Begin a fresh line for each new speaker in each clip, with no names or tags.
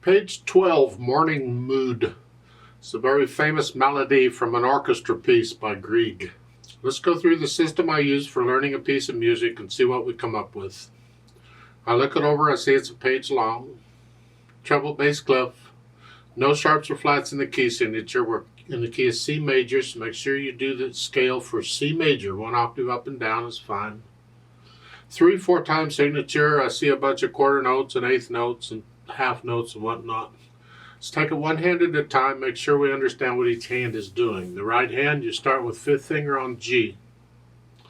Page 12, Morning Mood. It's a very famous melody from an orchestra piece by Grieg. Let's go through the system I use for learning a piece of music and see what we come up with. I look it over, I see it's a page long. Treble, bass, clef. No sharps or flats in the key signature. We're in the key of C major, so make sure you do the scale for C major. 1 octave up and down is fine. 3/4 time signature. I see a bunch of quarter notes and eighth notes and half notes and whatnot. Let's take it one hand at a time, make sure we understand what each hand is doing. The right hand, you start with 5th finger on G.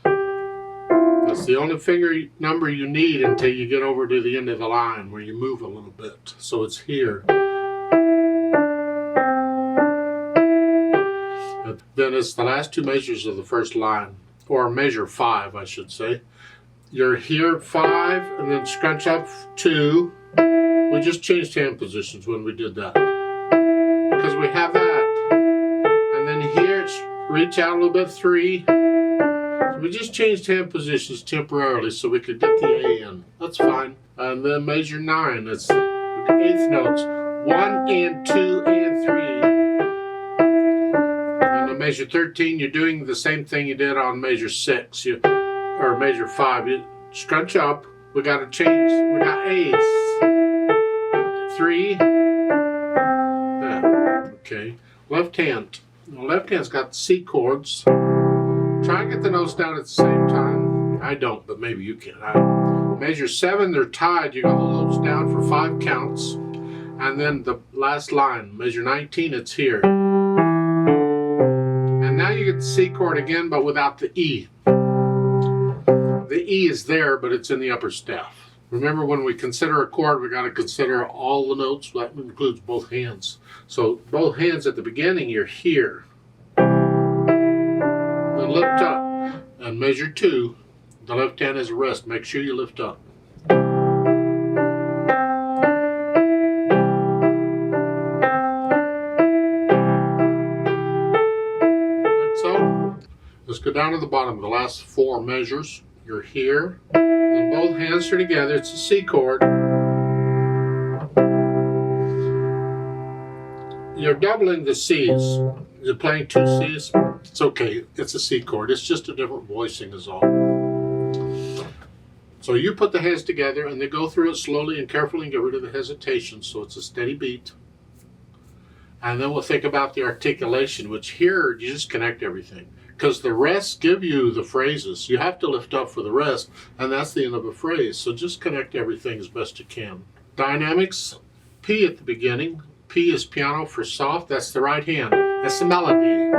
That's the only finger number you need until you get over to the end of the line where you move a little bit. So it's here. And then it's the last 2 measures of the first line, or measure 5, I should say. You're here 5, and then scrunch up 2. We just changed hand positions when we did that, because we have that. And then here, it's reach out a little bit, 3. So we just changed hand positions temporarily so we could get the A in. That's fine. And then measure 9, it's the eighth notes. 1 and 2 and 3. And on measure 13, you're doing the same thing you did on measure 6, or measure 5. You scrunch up. We got to change. We got A's. 3. Okay. Left hand. The left hand's got the C chords. Try and get the notes down at the same time. I don't, but maybe you can. Measure 7, they're tied. You got all those down for 5 counts. And then the last line, measure 19, it's here. And now you get the C chord again, but without the E. The E is there, but it's in the upper staff. Remember, when we consider a chord, we got to consider all the notes. That includes both hands. So both hands at the beginning, you're here. Then lift up and measure 2. The left hand is a rest. Make sure you lift up. Like so. Let's go down to the bottom. The last 4 measures. You're here. And both hands are together. It's a C chord. You're doubling the C's. You're playing 2 C's. It's okay. It's a C chord. It's just a different voicing is all. So you put the hands together and then go through it slowly and carefully and get rid of the hesitation so it's a steady beat. And then we'll think about the articulation, which here you just connect everything. Because the rest give you the phrases. You have to lift up for the rest, and that's the end of a phrase. So just connect everything as best you can. Dynamics, P at the beginning. P is piano for soft. That's the right hand. That's the melody.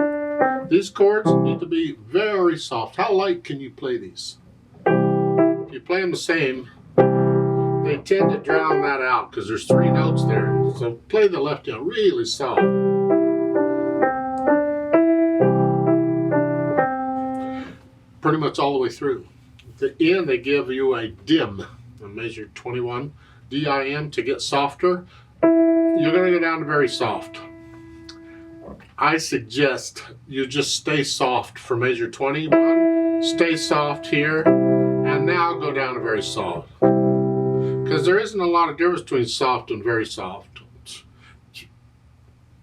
These chords need to be very soft. How light can you play these? If you play them the same, they tend to drown that out because there's 3 notes there. So play the left hand really soft. Pretty much all the way through. At the end, they give you a dim, a measure 21, D-I-M, to get softer. You're going to go down to very soft. I suggest you just stay soft for measure 21, stay soft here, and now go down to very soft. Because there isn't a lot of difference between soft and very soft.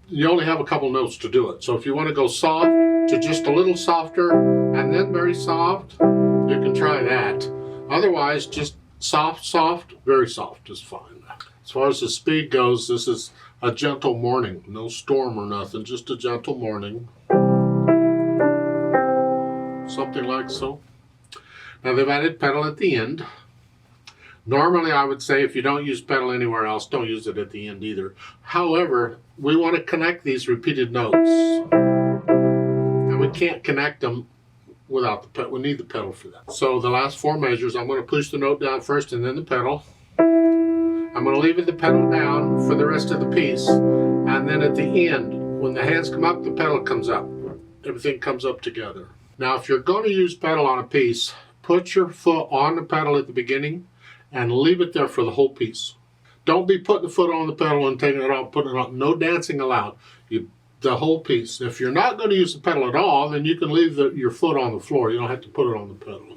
You only have a couple notes to do it. So if you want to go soft to just a little softer and then very soft, you can try that. Otherwise, just soft, soft, very soft is fine. As far as the speed goes, this is a gentle morning. No storm or nothing, just a gentle morning. Something like so. Now they've added pedal at the end. Normally, I would say if you don't use pedal anywhere else, don't use it at the end either. However, we want to connect these repeated notes. And we can't connect them without the pedal. We need the pedal for that. So the last 4 measures, I'm going to push the note down first and then the pedal. I'm going to leave the pedal down for the rest of the piece. And then at the end, when the hands come up, the pedal comes up. Everything comes up together. Now, if you're going to use pedal on a piece, put your foot on the pedal at the beginning and leave it there for the whole piece. Don't be putting the foot on the pedal and taking it off, putting it on. No dancing allowed. The whole piece. If you're not going to use the pedal at all, then you can leave your foot on the floor. You don't have to put it on the pedal.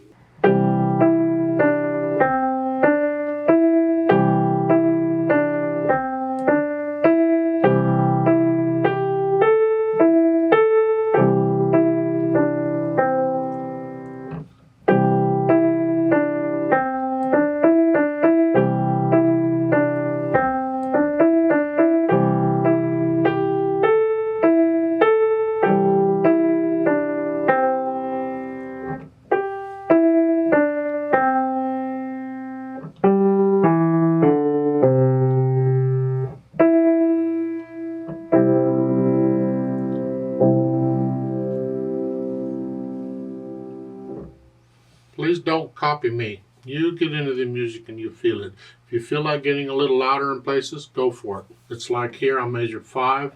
copy me. You get into the music and you feel it. If you feel like getting a little louder in places, go for it. It's like here on measure 5.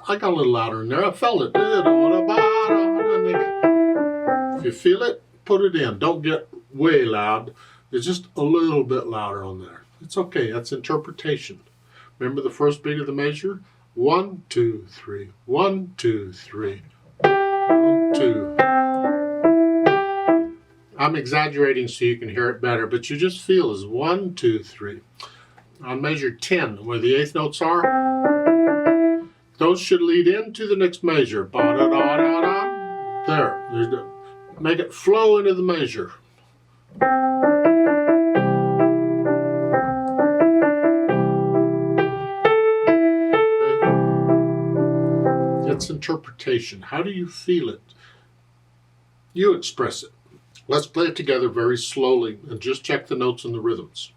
I got a little louder in there. I felt it. If you feel it, put it in. Don't get way loud. It's just a little bit louder on there. It's okay. That's interpretation. Remember the first beat of the measure? 1, 2, 3. 1, 2, 3. 1, 2. I'm exaggerating so you can hear it better, but you just feel is 1, 2, 3. On measure 10, where the 8th notes are, those should lead into the next measure. Ba-da-da-da-da. There. Make it flow into the measure. It's interpretation. How do you feel it? You express it. Let's play it together very slowly and just check the notes and the rhythms.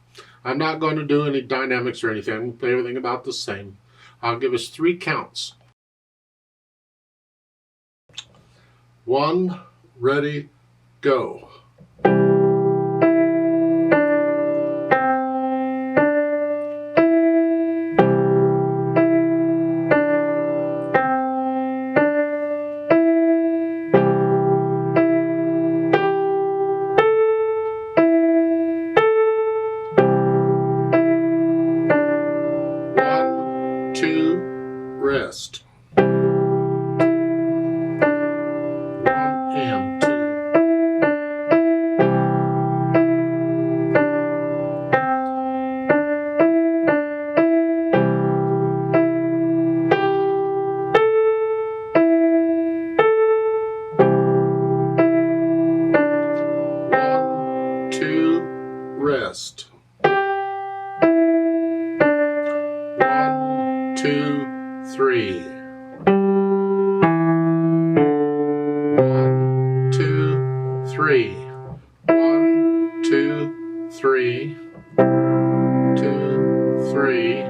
I'm not going to do any dynamics or anything. I'm going to play everything about the same. I'll give us 3 counts. 1, ready, go. 1, 2, rest. 1 and 2. 1, 2, rest. 1, 2, 3. 1, 2, 3. 1, 2, 3. 2, 3.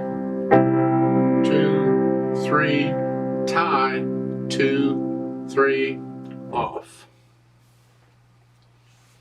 2, 3. Tie. 2, 3. Off.